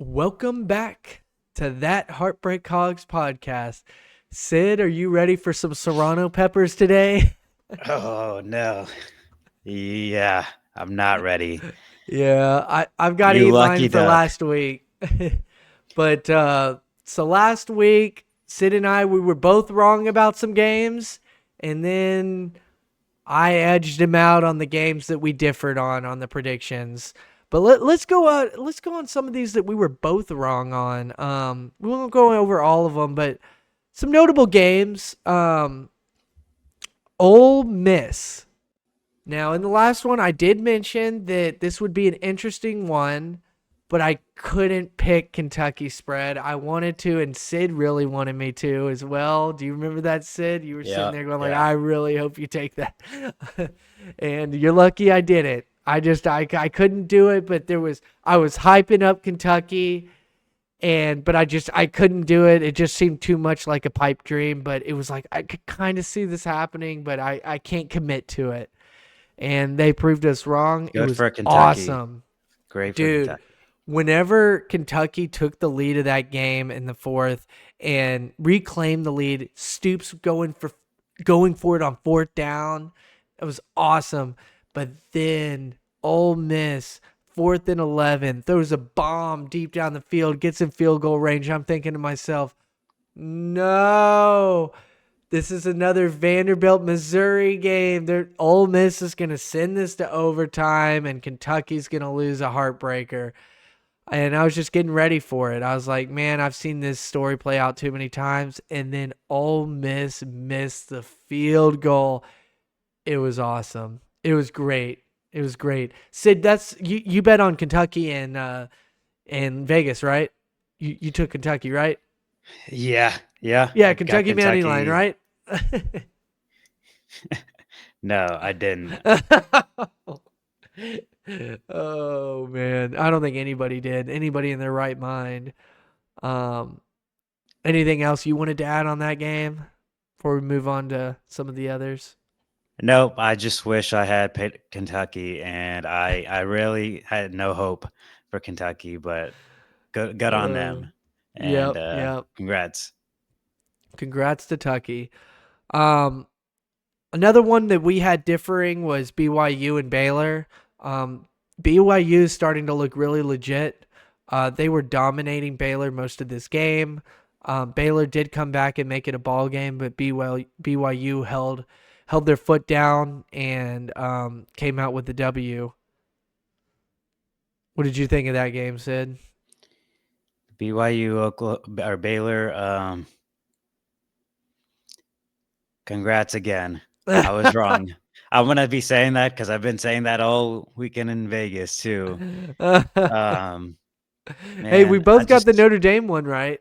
Welcome back to That Heartbreak Hogs podcast. Sid, are you ready for some serrano peppers today? Oh no. Yeah, I'm not ready. Yeah, I've got to You eat mine lucky for duck. last week. So last week, Sid and I, we were both wrong about some games, and then I edged him out on the games that we differed on the predictions. But let's go let's go on some of these that we were both wrong on. We won't go over all of them, but some notable games. Ole Miss. Now, in the last one, I did mention that this would be an interesting one, but I couldn't pick Kentucky spread. I wanted to, and Sid really wanted me to as well. Do you remember that, Sid? You were sitting Yeah, there going like, yeah. "I really hope you take that," and you're lucky I did it. I couldn't do it, but I was hyping up Kentucky, but I couldn't do it. It just seemed too much like a pipe dream. But it was like I could kind of see this happening, but I can't commit to it, and they proved us wrong. It Good was for Kentucky. awesome, Great for dude. Kentucky. Whenever Kentucky took the lead of that game in the fourth and reclaimed the lead, Stoops going for it on fourth down, it was awesome. But then Ole Miss, 4th and 11, throws a bomb deep down the field, gets in field goal range. I'm thinking to myself, no, this is another Vanderbilt, Missouri game. Ole Miss is going to send this to overtime, and Kentucky's going to lose a heartbreaker. And I was just getting ready for it. I was like, man, I've seen this story play out too many times. And then Ole Miss missed the field goal. It was awesome. It was great. It was great. Sid, that's you bet on Kentucky and Vegas, right? You took Kentucky, right? Yeah, yeah. Yeah, I got Kentucky money line, Kentucky. right? No, I didn't. Oh man, I don't think anybody did. Anybody in their right mind. Um, Anything else you wanted to add on that game before we move on to some of the others? Nope. I just wish I had picked Kentucky, and I really had no hope for Kentucky, but good on Uh, them. And yep, yep. congrats. Congrats to Tucky. Um, Another one that we had differing was BYU and Baylor. BYU is starting to look really legit. They were dominating Baylor most of this game. Baylor did come back and make it a ball game, but BYU held their foot down and came out with the W. What did you think of that game, Sid? BYU or Baylor. Congrats again. I was wrong. I'm gonna be saying that because I've been saying that all weekend in Vegas too. Um, Hey, we man, I both got the just Notre Dame one right.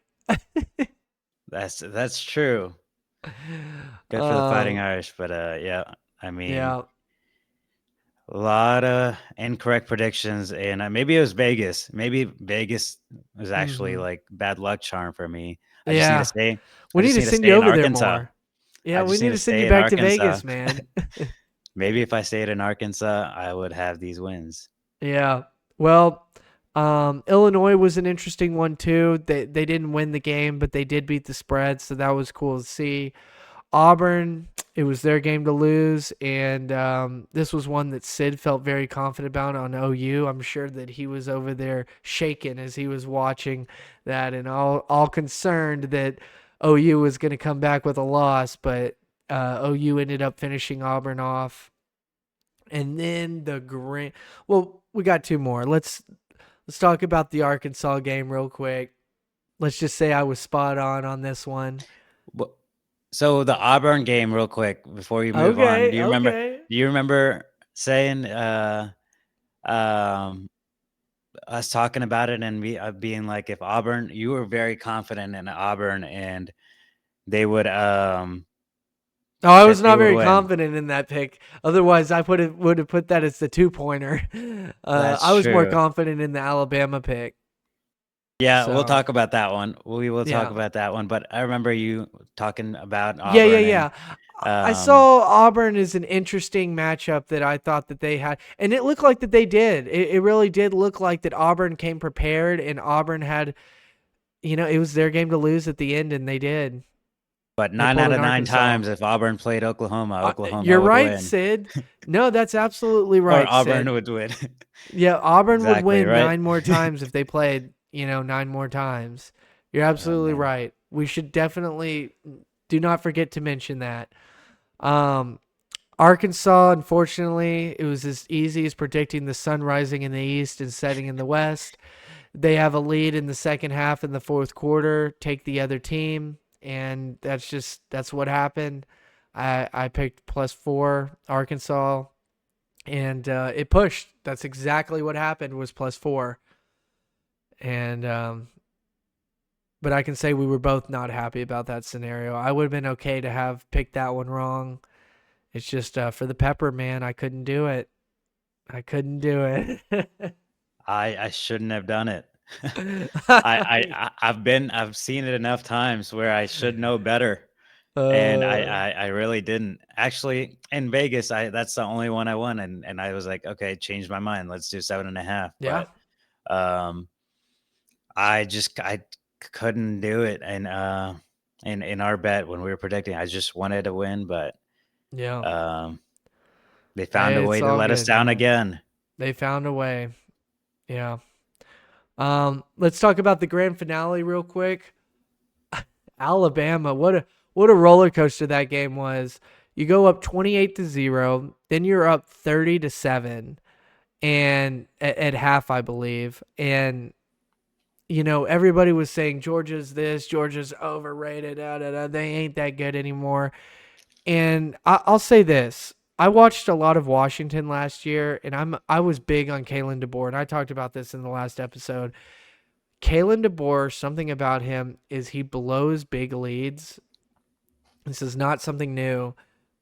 that's true. Good for the Fighting Um, Irish, but yeah, I mean, yeah. a lot of incorrect predictions, and maybe it was Vegas. Maybe Vegas was actually Hmm. like bad luck charm for me. I just need to Yeah. stay. We I need just to need to send you stay in over there Arkansas. more. Yeah, I we just need need to to send you stay in back to Arkansas. Vegas, man. Maybe if I stayed in Arkansas, I would have these wins. Yeah. Well, Illinois was an interesting one too. They didn't win the game, but they did beat the spread, so that was cool to see. Auburn, it was their game to lose, and this was one that Sid felt very confident about on OU. I'm sure that he was over there shaking as he was watching that, and all concerned that OU was going to come back with a loss, but OU ended up finishing Auburn off. And then well, we got two more. Let's talk about the Arkansas game real quick. Let's just say I was spot on this one. Wh- So the Auburn game, real quick, before you move on, Okay, okay. Do you remember saying um, us talking about it and me being like, if Auburn, you were very confident in Auburn, and they would Oh, I was that they not would very win. confident in that pick. Otherwise, would have put that as the 2 pointer. That's I was more true. confident in the Alabama pick. Yeah, we'll So talk about that one. We will talk yeah, about that one. But I remember you talking about yeah, yeah, Auburn, and yeah. I Um, saw Auburn as an interesting matchup that I thought that they had, and it looked like that they did. It really did look like that Auburn came prepared, and Auburn had, it was their game to lose at the end, and they did. but They 9 pulled out an of 9 Arkansas. times, if Auburn played Oklahoma, Oklahoma You're would right, win, Sid. No, that's absolutely or right, Auburn Sid. would win. Yeah, Auburn would Exactly, win right? 9 more times if they played, 9 more times. You're Oh, absolutely man. right. We should definitely do not forget to mention that. Um, Arkansas, unfortunately, it was as easy as predicting the sun rising in the east and setting in the west. They have a lead in the second half in the fourth quarter, take the other team, and that's what happened. I picked +4 Arkansas, and it pushed. That's exactly what happened, was +4. And but I can say we were both not happy about that scenario. I would have been okay to have picked that one wrong. It's just for the pepper, man. I couldn't do it. I couldn't do it. I shouldn't have done it. I, I've seen it enough times where I should know better, and uh, I really didn't. Actually, in Vegas, that's the only one I won, and I was like, "Okay, changed my mind. Let's do 7.5." yeah, But, um, I couldn't do it, and, in our bet when we were predicting, I just wanted to win, but, yeah. um, they found a Hey, it's way to all let us good, down man. again. They found a way. Yeah. Let's talk about the grand finale real quick. Alabama, what a roller coaster that game was. You go up 28-0, then you're up 30-7, and at half, I believe. And everybody was saying Georgia's this, Georgia's overrated, they ain't that good anymore. And I'll say this: I watched a lot of Washington last year, and I was big on Kalen DeBoer, and I talked about this in the last episode. Kalen DeBoer, something about him is he blows big leads. This is not something new,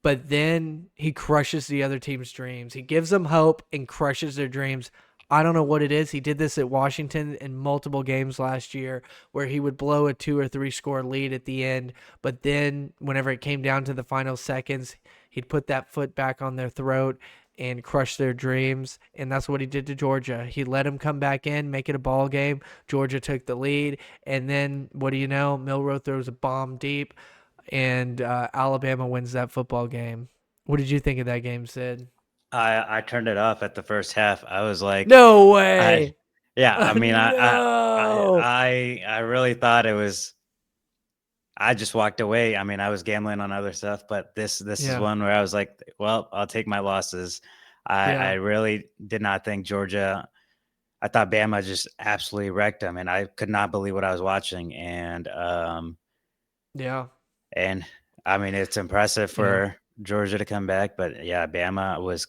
but then he crushes the other team's dreams. He gives them hope and crushes their dreams. I don't know what it is. He did this at Washington in multiple games last year where he would blow a 2 or 3 score lead at the end, but then whenever it came down to the final seconds, he'd put that foot back on their throat and crush their dreams. And that's what he did to Georgia. He let them come back in, make it a ball game. Georgia took the lead, and then what do you know? Milroe throws a bomb deep, and Alabama wins that football game. What did you think of that game, Sid? I turned it off at the first half. I was like, No I way. yeah, I mean, No. I really thought it was. I just walked away. I mean, I was gambling on other stuff, but this is Yeah. one where I was like, well, I'll take my losses. I Yeah. really did not think Georgia. I thought Bama just absolutely wrecked them, and I could not believe what I was watching. Yeah. And I mean, it's impressive Yeah. for Georgia to come back, but yeah, Bama was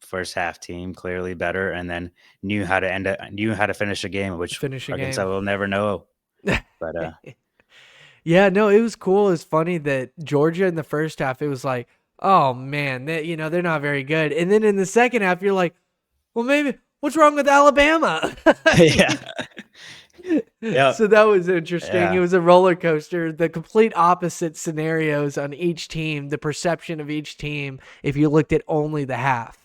first half team clearly better, and then knew how to finish a game, which Finish a Arkansas game. will never know. But Yeah, no, it was cool. It's funny that Georgia in the first half, it was like, oh man, they're not very good. And then in the second half, you're like, well, maybe what's wrong with Alabama? yeah, yeah, So that was interesting. It yeah, was a roller coaster, the complete opposite scenarios on each team, the perception of each team if you looked at only the half.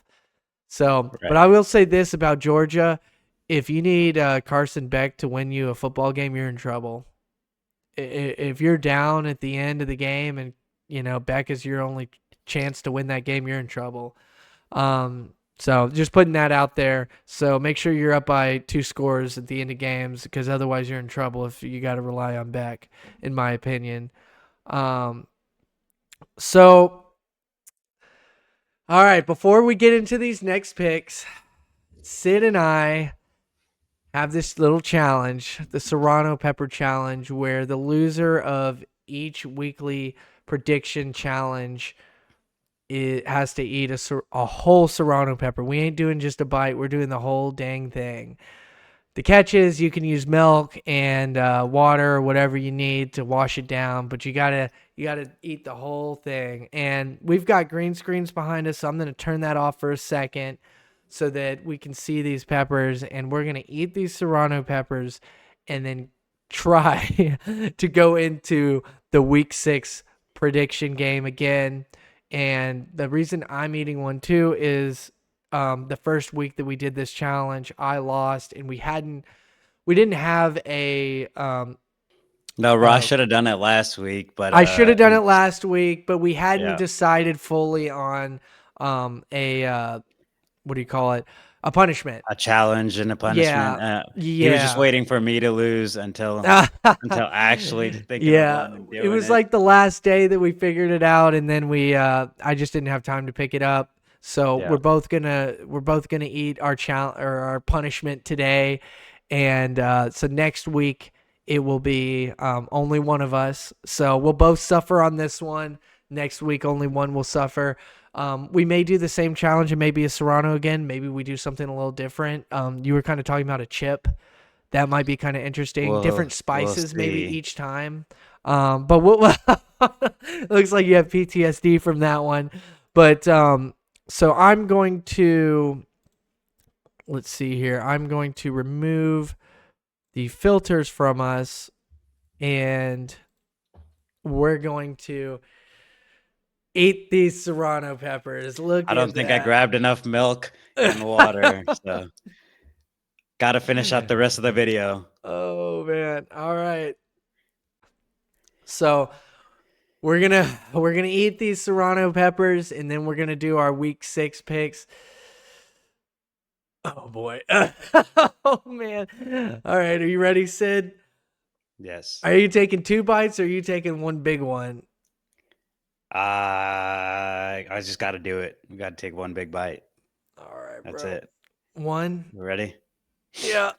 So, but right. I will say this about Georgia: if you need Carson Beck to win you a football game, you're in trouble. If you're down at the end of the game and Beck is your only chance to win that game, you're in trouble. So just putting that out there. So make sure you're up by 2 scores at the end of games, because otherwise you're in trouble if you got to rely on Beck, in my opinion. Um, so all right, before we get into these next picks, Sid and I have this little challenge, the Serrano Pepper Challenge, where the loser of each weekly prediction challenge, it has to eat a whole Serrano pepper. We ain't doing just a bite. We're doing the whole dang thing. The catch is you can use milk and water or whatever you need to wash it down, but you gotta eat the whole thing. And we've got green screens behind us, so I'm gonna turn that off for a second so that we can see these peppers, and we're gonna eat these Serrano peppers, and then try to go into the week 6 prediction game again. And the reason I'm eating one too is the first week that we did this challenge, I lost, and we didn't have a No, Ross should have done it last week, but I should have done it last week, but we hadn't Yeah. decided fully on a what do you call it? A punishment. a challenge and a punishment. He was just Yeah. waiting for me to lose until actually thinking Yeah, of one and it doing was like the last day that we figured it out, and then I just didn't have time to pick it up. So Yeah. we're both gonna eat our challenge or our punishment today, and so next week it will be only one of us. So we'll both suffer on this one. Next week, only one will suffer. We may do the same challenge and maybe a Serrano again. Maybe we do something a little different. You were kind of talking about a chip. That might be kind of interesting. Different spices maybe see. each time. But looks like you have PTSD from that one. But so I'm going to, let's see here. I'm going to remove the filters from us, and we're going to eat these Serrano peppers. Look, I don't think I grabbed enough milk and water, so gotta finish out the rest of the video. Oh man! All right. So we're gonna eat these Serrano peppers, and then we're gonna do our week 6 picks. Oh boy! Oh man! All right, are you ready, Sid? Yes. Are you taking 2 bites, or are you taking one big one? I just got to do it. We got to take one big bite. All right, bro. That's it. One. You ready? Yeah.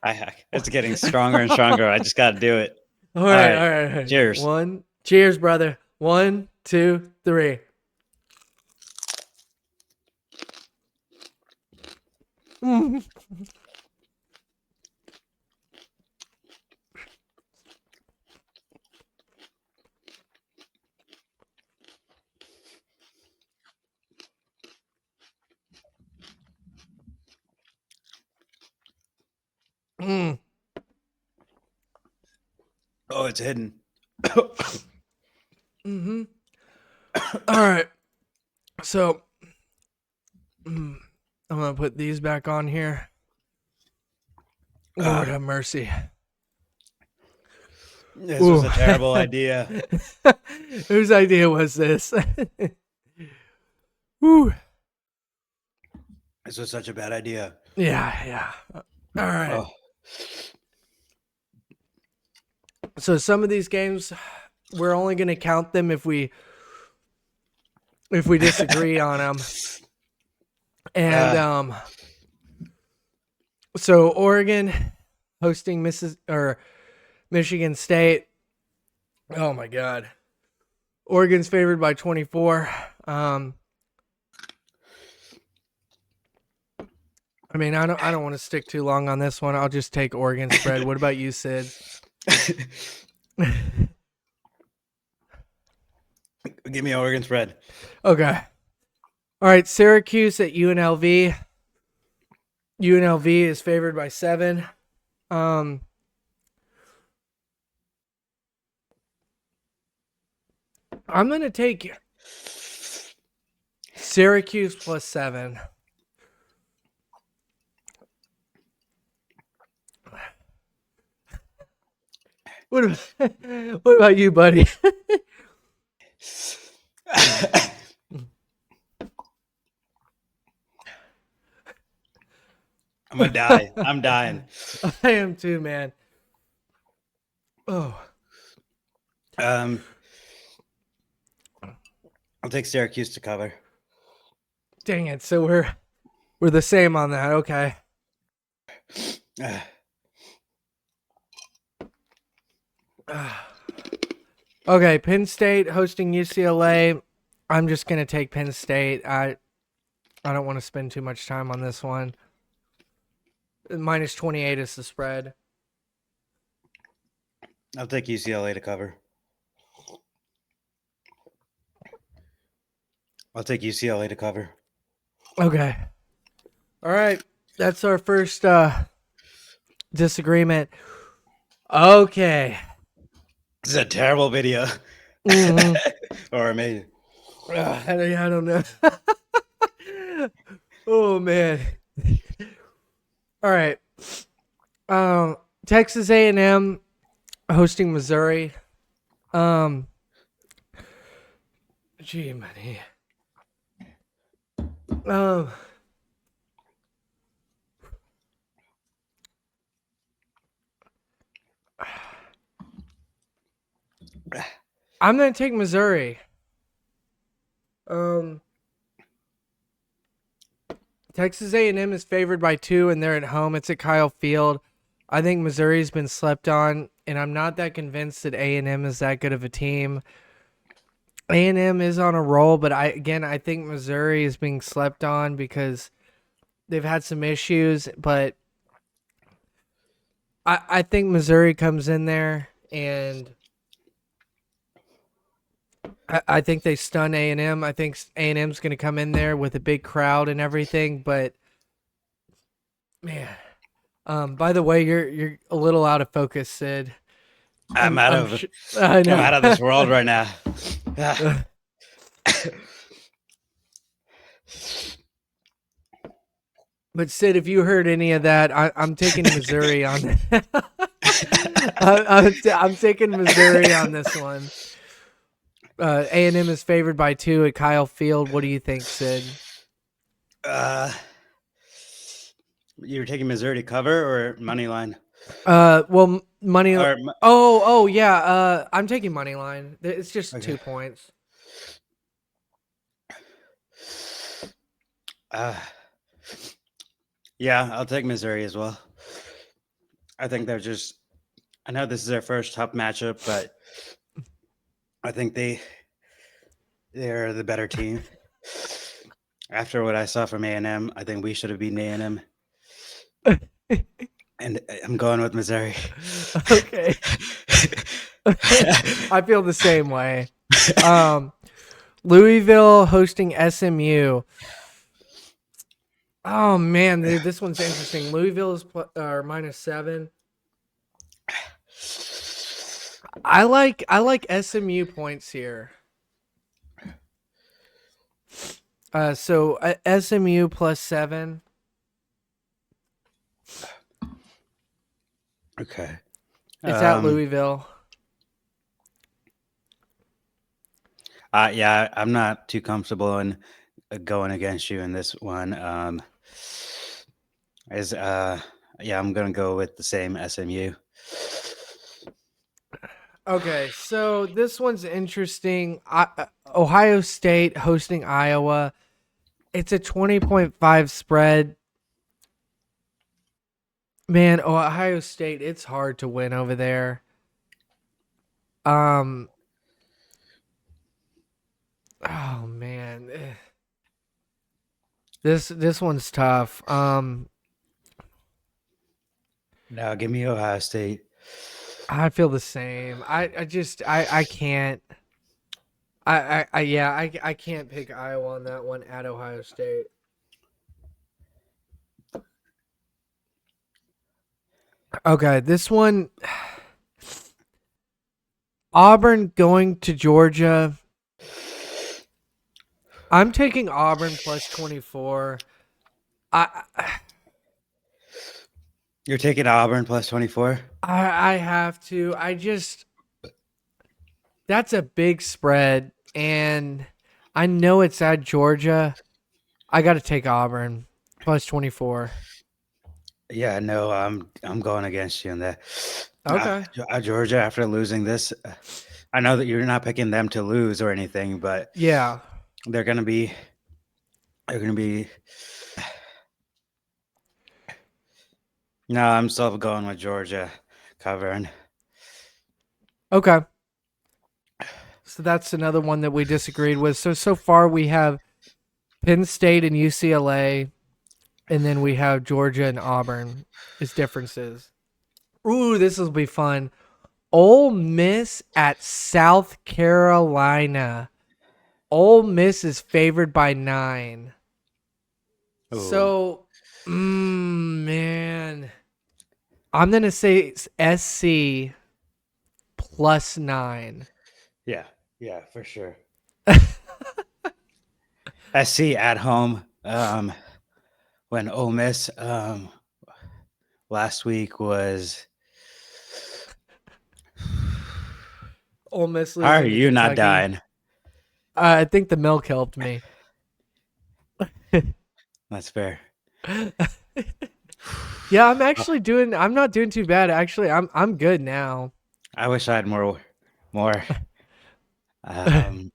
It's getting stronger and stronger. I just got to do it. All right. Cheers. Cheers, brother. 1, 2, 3. Oh, it's hidden. Mm-hmm. All right. So I'm gonna put these back on here. Lord have mercy. This was a terrible idea. Whose idea was this? Woo. This was such a bad idea. Yeah. All right. Oh. So some of these games, we're only going to count them if we disagree on them. And so Oregon hosting Michigan State. Oh my God. Oregon's favored by 24. I mean, I don't want to stick too long on this one. I'll just take Oregon spread. What about you, Sid? Give me Oregon spread. Okay. All right, Syracuse at UNLV. UNLV is favored by 7. I'm going to take Syracuse plus 7. What about you, buddy? I'm gonna die. I'm dying. I am too, man. Oh. I'll take Syracuse to cover. Dang it. So we're the same on that. Okay. Okay, Penn State hosting UCLA. I'm just gonna take Penn State. I don't want to spend too much time on this one. Minus 28 is the spread. I'll take UCLA to cover. I'll take UCLA to cover. Okay. All right. That's our first disagreement. Okay. This is a terrible video. Mhm. Or me. I don't know. Oh man. All right. Um, Texas A&M hosting Missouri. Um, gee, money. Um, I'm gonna take Missouri. Um, Texas A&M is favored by 2, and they're at home. It's at Kyle Field. I think Missouri's been slept on, and I'm not that convinced that A&M is that good of a team. A&M is on a roll, but I think Missouri is being slept on because they've had some issues. But I think Missouri comes in there, and I think they stun A&M. I think A&M's going to come in there with a big crowd and everything. But man, by the way, you're a little out of focus, Sid. I'm out I'm of I I'm know. out of this world right now. Ah. But Sid, if you heard any of that, I'm taking Missouri on. I'm taking Missouri on this one. A&M is favored by 2 at Kyle Field. What do you think, Sid? Uh, you were taking Missouri to cover or money line? Well, money. Or Oh, yeah. I'm taking money line. It's just okay. 2 points. Uh, yeah, I'll take Missouri as well. I think they're just. I know this is their first tough matchup, but I think they're the better team. After what I saw from A&M, I think we should have beaten A&M, and I'm going with Missouri. Okay. I feel the same way. Louisville hosting SMU. Oh man, dude, this one's interesting. Louisville is -7. I like SMU points here. So SMU +7. Okay. It's at Louisville. Yeah, I'm not too comfortable in going against you in this one. Yeah, I'm gonna go with the same SMU. Okay, so this one's interesting. Ohio State hosting Iowa. It's a 20.5 spread. Man, Ohio State, it's hard to win over there. Um oh man. This one's tough. Now, give me Ohio State. I feel the same. I can't. I can't pick Iowa on that one at Ohio State. Okay, this one, Auburn going to Georgia. I'm taking Auburn +24. I You're taking Auburn +24. I have to. That's a big spread, and I know it's at Georgia. I got to take Auburn +24. Yeah, no, I'm going against you on that. Okay. Georgia, after losing this, I know that you're not picking them to lose or anything, but Yeah. they're gonna be. They're gonna be. No, I'm still going with Georgia covering. Okay. So that's another one that we disagreed with. So far we have Penn State and UCLA, and then we have Georgia and Auburn as differences. Ooh, this will be fun. Ole Miss at South Carolina. Ole Miss is favored by 9. Ooh. So, man, I'm gonna say SC +9. Yeah, Yeah, for sure. SC at home. When Ole Miss last week was. Ole Miss How are losing to you not Kentucky. dying? I think the milk helped me. That's fair. Yeah, I'm not doing too bad actually. I'm good now. I wish I had more. I'm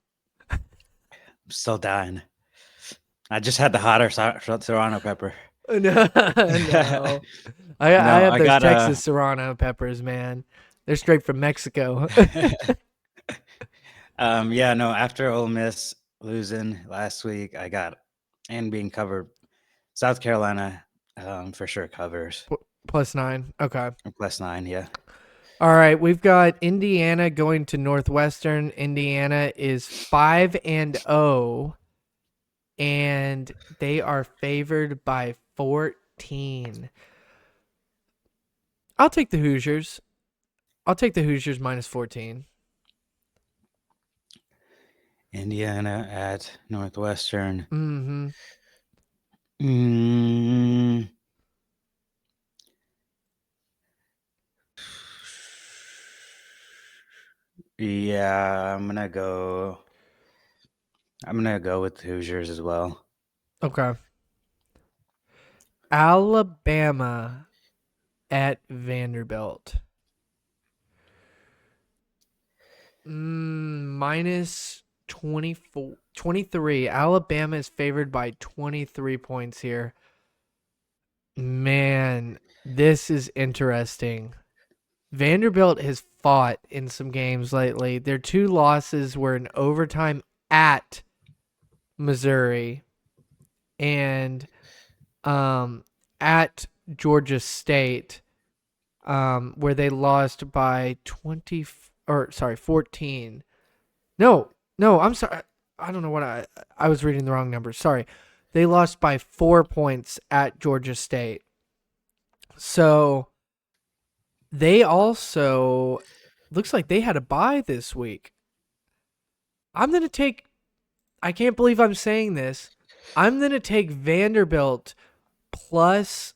still dying. I just had the hotter serrano pepper. No, no. I No, have I those got Texas Serrano peppers, man. They're straight from Mexico. yeah, no, after Ole Miss losing last week, I got and being covered. South Carolina, for sure covers. +9. Okay. +9, yeah. All right, we've got Indiana going to Northwestern. Indiana is 5-0, and they are favored by 14. I'll take the Hoosiers. I'll take the Hoosiers -14. Indiana at Northwestern. Mm-hmm. Mm, yeah, I'm gonna go with Hoosiers as well. Okay. Alabama at Vanderbilt. -24, 23. Alabama is favored by 23 points here. Man, this is interesting. Vanderbilt has fought in some games lately. Their two losses were in overtime at Missouri and at Georgia State, where they lost by 14. No, I'm sorry. I don't know what I was reading the wrong numbers. Sorry. They lost by 4 points at Georgia State. So they also looks like they had a bye this week. I'm going to take I can't believe I'm saying this. I'm going to take Vanderbilt plus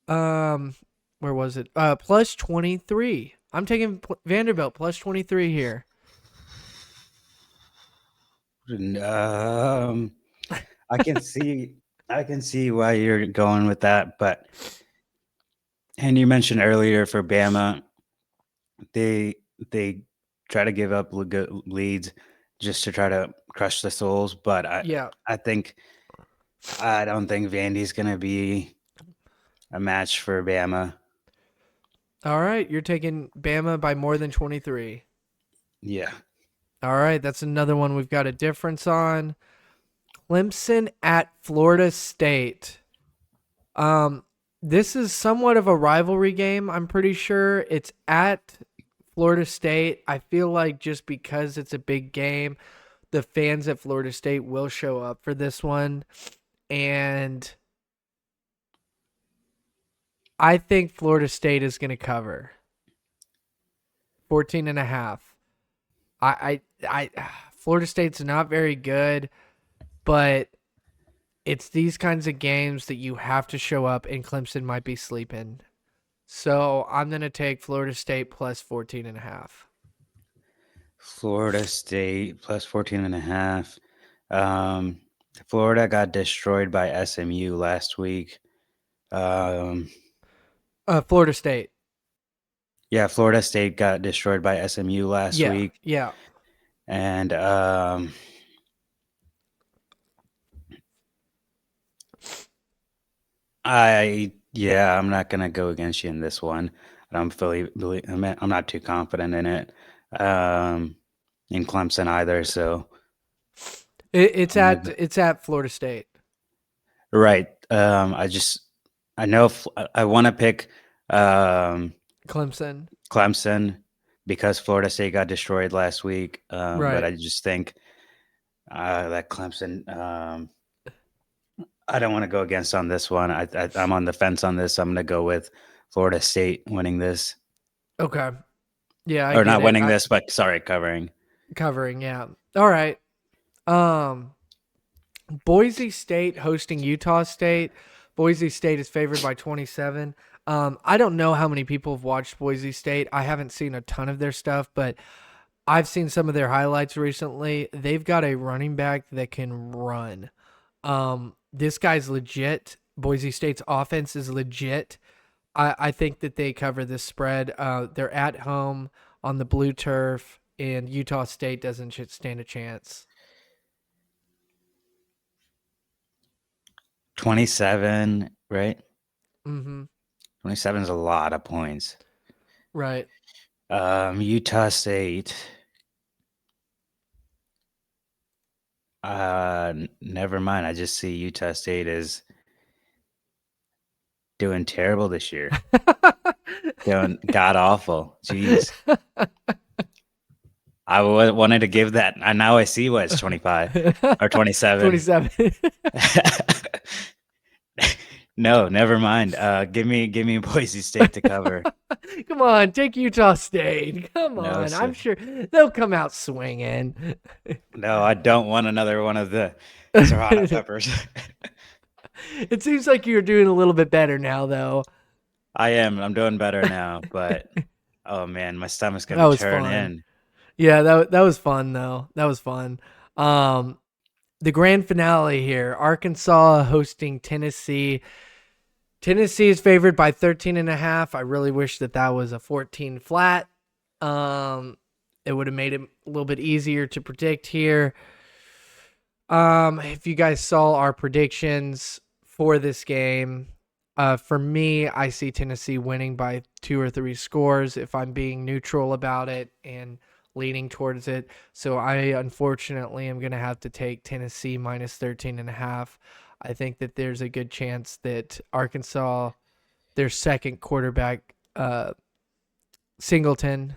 where was it? Plus 23. I'm taking Vanderbilt plus 23 here. Um, I can see I can see why you're going with that, but and you mentioned earlier for Bama, they they try to give up good leads just to try to crush the Souls, but Yeah. I don't think Vandy's gonna be a match for Bama. All right, you're taking Bama by more than 23. Yeah. All right, that's another one we've got a difference on. Clemson at Florida State. This is somewhat of a rivalry game, I'm pretty sure. It's at Florida State. I feel like just because it's a big game, the fans at Florida State will show up for this one. And I think Florida State is going to cover 14.5. Florida State's not very good, but it's these kinds of games that you have to show up, and Clemson might be sleeping. So I'm going to take Florida State plus 14.5. Florida State plus 14.5. Florida got destroyed by SMU last week. Florida State. Yeah, Florida State got destroyed by SMU last Yeah, week. yeah. And I'm not gonna go against you in this one. I don't I'm not too confident in it. In Clemson either. So It's I'm at gonna it's at Florida State. right. I know I want to pick Clemson. Clemson because Florida State got destroyed last week. But Right. I just think that Clemson. I don't want to go against on this one. I'm on the fence on this. I'm going to go with Florida State winning this, Okay. Yeah, I or get not it. winning this, but sorry, covering. Covering, yeah. All right. Um, Boise State hosting Utah State. Boise State is favored by 27. I don't know how many people have watched Boise State. I haven't seen a ton of their stuff, but I've seen some of their highlights recently. They've got a running back that can run. This guy's legit. Boise State's offense is legit. I think that they cover this spread. They're at home on the blue turf, and Utah State doesn't stand a chance. 27, right? Mm-hmm. 27 is a lot of points. Right. Utah State. Never mind. I just see Utah State is doing terrible this year. Doing god awful. Jeez. I wanted to give that. And now I see what it's 25 or 27. 27. No, never mind. Give me Boise State to cover. Come on, take Utah State. Come No, on. sir. I'm sure they'll come out swinging. No, I don't want another one of the Serrano peppers. It seems like you're doing a little bit better now, though. I am. I'm doing better now, but oh man, my stomach's That gonna was turn fun. in. Yeah, that was fun though. That was fun. The grand finale here: Arkansas hosting Tennessee. Tennessee is favored by 13.5. I really wish that was a 14 flat. It would have made it a little bit easier to predict here. If you guys saw our predictions for this game, for me, I see Tennessee winning by 2 or 3 scores if I'm being neutral about it and leaning towards it. So I unfortunately am going to have to take Tennessee minus 13.5. I think that there's a good chance that Arkansas, their second quarterback, Singleton,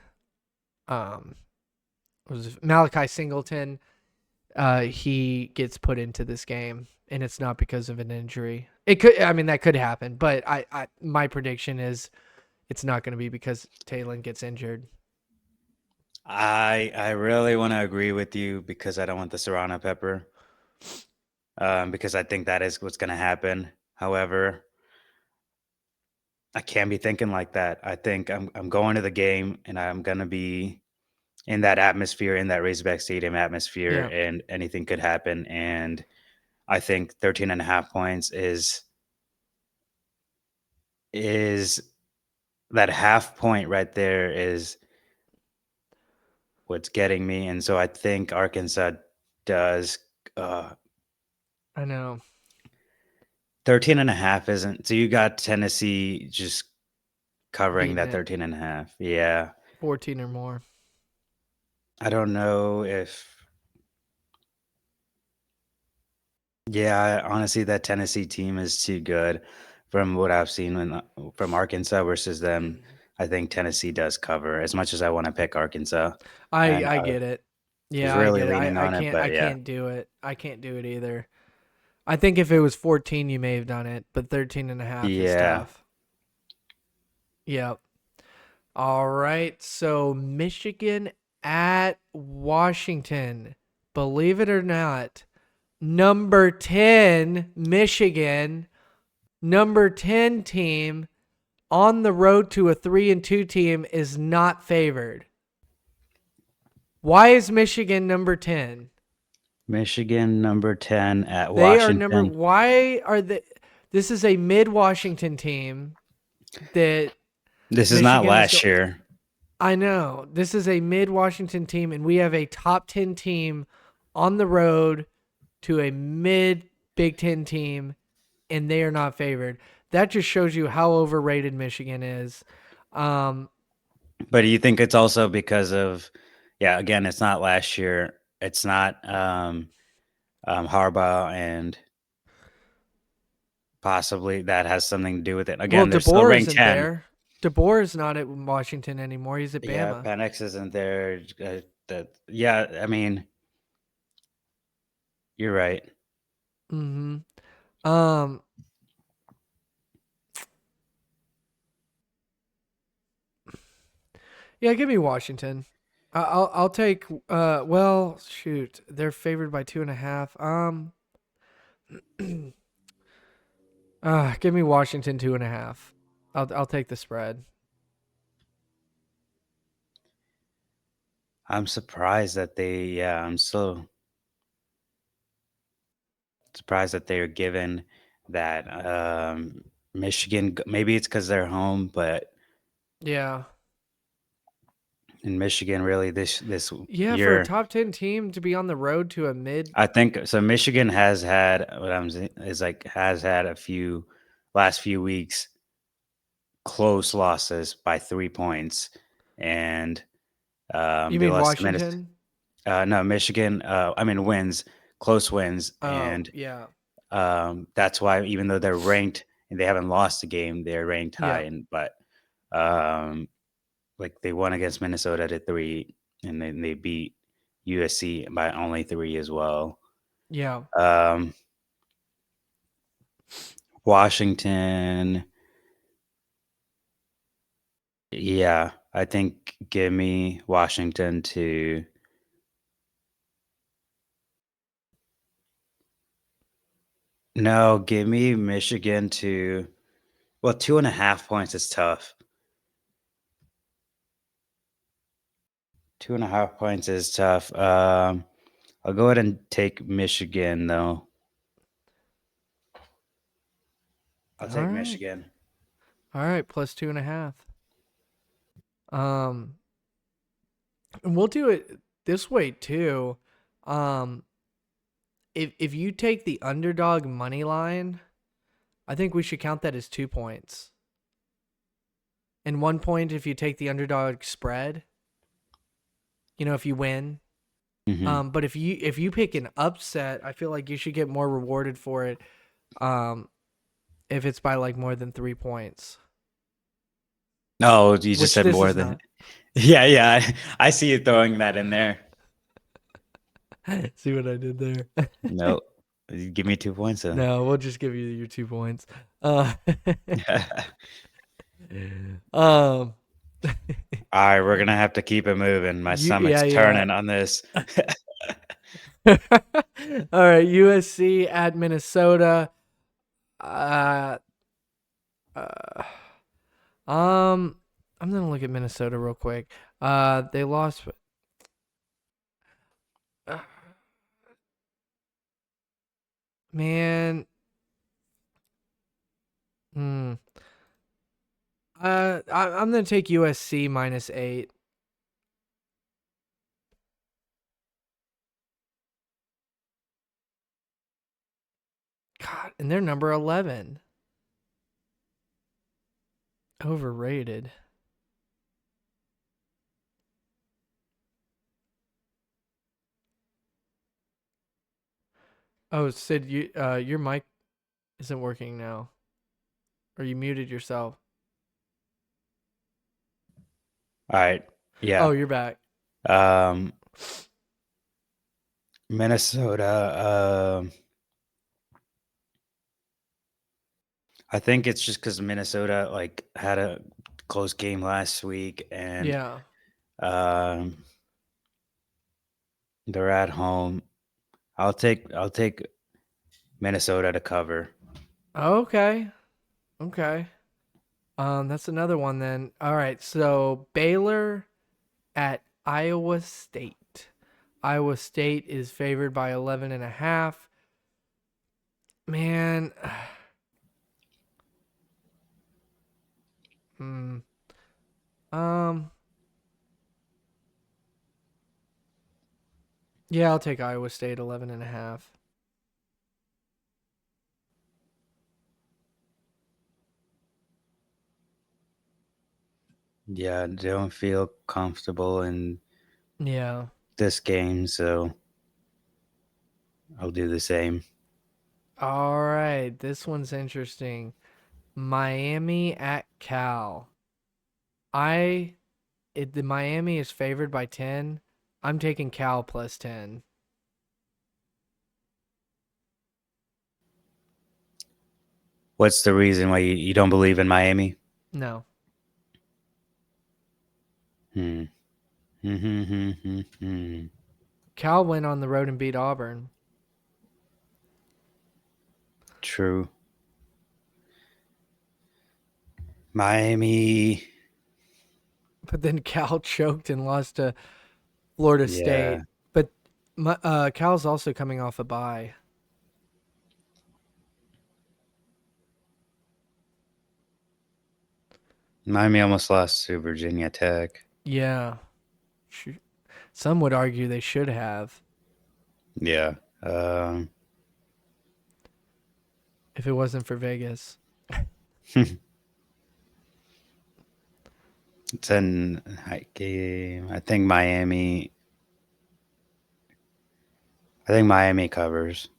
was Malachi Singleton, he gets put into this game, and it's not because of an injury. It could, I mean, that could happen, but my prediction is it's not going to be because Talon gets injured. I really want to agree with you because I don't want the Serrano pepper. Because I think that is what's going to happen. However, I can't be thinking like that. I think I'm going to the game and I'm going to be in that atmosphere, in that Razorback Stadium atmosphere, Yeah. and anything could happen. And I think 13.5 points is that half point right there is what's getting me. And so I think Arkansas does. I know. 13.5 isn't. So you got Tennessee just covering Beating that it. 13.5. Yeah. 14 or more. I don't know if. Yeah, honestly, that Tennessee team is too good from what I've seen from Arkansas versus them. I think Tennessee does cover as much as I want to pick Arkansas. And I I get it. was Yeah, I really get it. leaning on it, I but yeah. can't do it. I can't do it either. I think if it was 14, you may have done it, but 13.5 is Yeah. tough. Yep. All right. So Michigan at Washington. Believe it or not, number 10, Michigan, number 10 team on the road to a 3-2 team is not favored. Why is Michigan number 10? Michigan number 10 at They are number. Washington. Why are they? This is a mid-Washington team that This is not Michigan last year. I know. This is a mid-Washington team, and we have a top 10 team on the road to a mid-Big Ten team, and they are not favored. That just shows you how overrated Michigan is. But do you think it's also because of, yeah, again, it's not last year. It's not Harbaugh, and possibly that has something to do with it. Again, they're still DeBoer ranked isn't 10. there. DeBoer is not at Washington anymore. He's at Yeah, Bama. Penix isn't there. Yeah, I mean, you're right. Mm-hmm. Yeah, give me Washington. I'll take. Well, shoot, they're favored by 2.5. Give me Washington 2.5. I'll take the spread. I'm surprised that they. Yeah, I'm so surprised that they are given that. Michigan. Maybe it's because they're home, but Yeah, in Michigan, really this yeah. For a year, top 10 team to be on the road to a mid. I think so. Michigan has had what I'm saying is like has had a few last few weeks close losses by 3 points, and You they mean lost to Minnesota. Washington? No, Michigan. I mean wins, close wins, Oh, and yeah, that's why even though they're ranked and they haven't lost a game, they're ranked high. yeah, And but um, like they won against Minnesota at 3, and then they beat USC by only 3 as well. yeah. Um, Washington, yeah, I think give me Washington to no, give me Michigan to well, 2.5 points is tough. 2.5 points is tough. I'll go ahead and take Michigan though. I'll All take right, Michigan. all right. Plus 2.5. Um, and we'll do it this way too. Um, if you take the underdog money line, I think we should count that as 2 points. And 1 point if you take the underdog spread. If you win. Hmm. But if you pick an upset, I feel like you should get more rewarded for it. Um, if it's by like more than 3 points, No, you just which said this more is than not. yeah, yeah. I see you throwing that in there. See what I did there? No, give me 2 points then. No, we'll just give you your 2 points. Uh, um, All right, we're gonna have to keep it moving. My yeah, stomach's yeah. turning on this. All right, USC at Minnesota. Uh, uh, um, I'm gonna look at Minnesota real quick. They lost. Uh, man, hmm. I'm gonna take USC -8. God, and they're number 11. Overrated. Oh, Sid, your mic isn't working now, or you muted yourself. All right, Oh, yeah. you're back. Um, Minnesota. I think it's just because Minnesota like had a close game last week, and Yeah. um, they're at home. I'll take Minnesota to cover. Okay. Okay. That's another one then. All right. So Baylor at Iowa State. Iowa State is favored by 11.5. Man, hmm. Um, yeah, I'll take Iowa State 11.5. Yeah, I don't feel comfortable in Yeah. this game, so I'll do the same. All right. This one's interesting. Miami at Cal. I the Miami is favored by 10. I'm taking Cal plus 10. What's the reason why you don't believe in Miami? No. Hmm. Cal went on the road and beat Auburn. True. Miami. But then Cal choked and lost to Florida State. Yeah. But Cal's also coming off a bye. Miami almost lost to Virginia Tech. Yeah. Some would argue they should have. Yeah. If it wasn't for Vegas. It's a night game. I think Miami covers.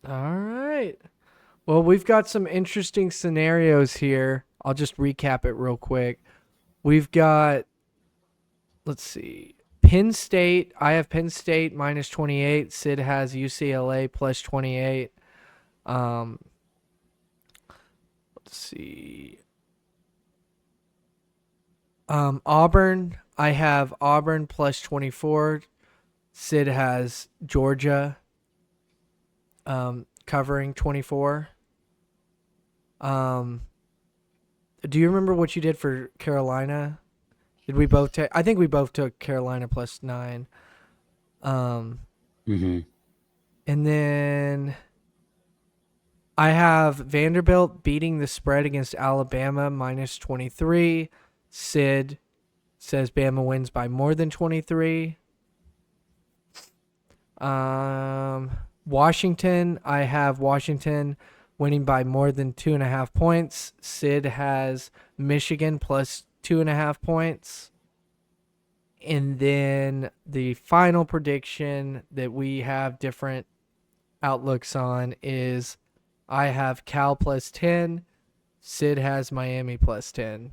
All right. Well, we've got some interesting scenarios here. I'll just recap it real quick. We've got, let's see, Penn State. I have Penn State minus 28. Sid has UCLA plus 28. Let's see. Auburn. I have Auburn plus 24. Sid has Georgia covering 24. Do you remember what you did for Carolina? Did we both take? I think we both took Carolina plus 9. And then I have Vanderbilt beating the spread against Alabama minus 23. Sid says Bama wins by more than 23. Washington, I have Washington winning by more than 2.5 points. Sid has Michigan plus 2.5 points. And then the final prediction that we have different outlooks on is I have Cal plus 10. Sid has Miami plus 10.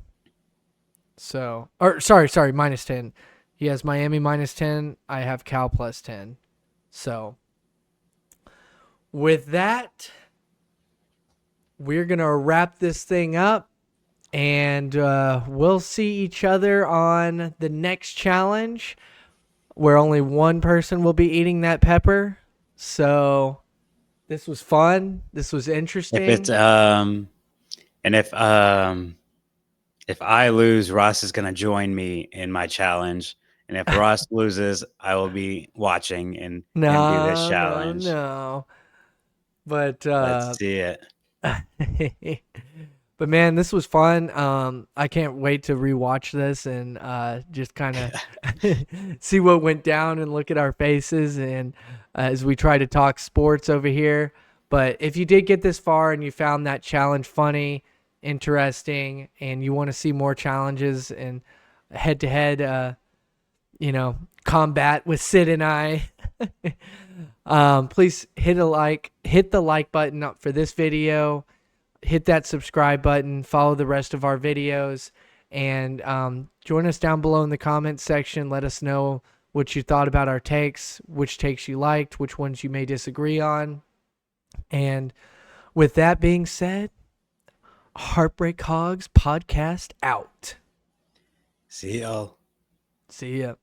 So, or sorry, minus 10. He has Miami minus 10. I have Cal plus 10. So, with that, we're going to wrap this thing up. And we'll see each other on the next challenge where only one person will be eating that pepper. So this was fun. This was interesting. If it's if I lose, Ross is going to join me in my challenge. And if Ross loses, I will be watching and do this challenge. No. But let's see it. But man, this was fun. I can't wait to rewatch this and just kind of see what went down and look at our faces and as we try to talk sports over here. But if you did get this far and you found that challenge funny, interesting, and you want to see more challenges and head-to-head, combat with Sid and I, please hit the like button up for this video. Hit that subscribe button, follow the rest of our videos, and join us down below in the comments section. Let us know what you thought about our takes, which takes you liked, which ones you may disagree on. And with that being said, Heartbreak Hogs podcast out. See y'all. See ya.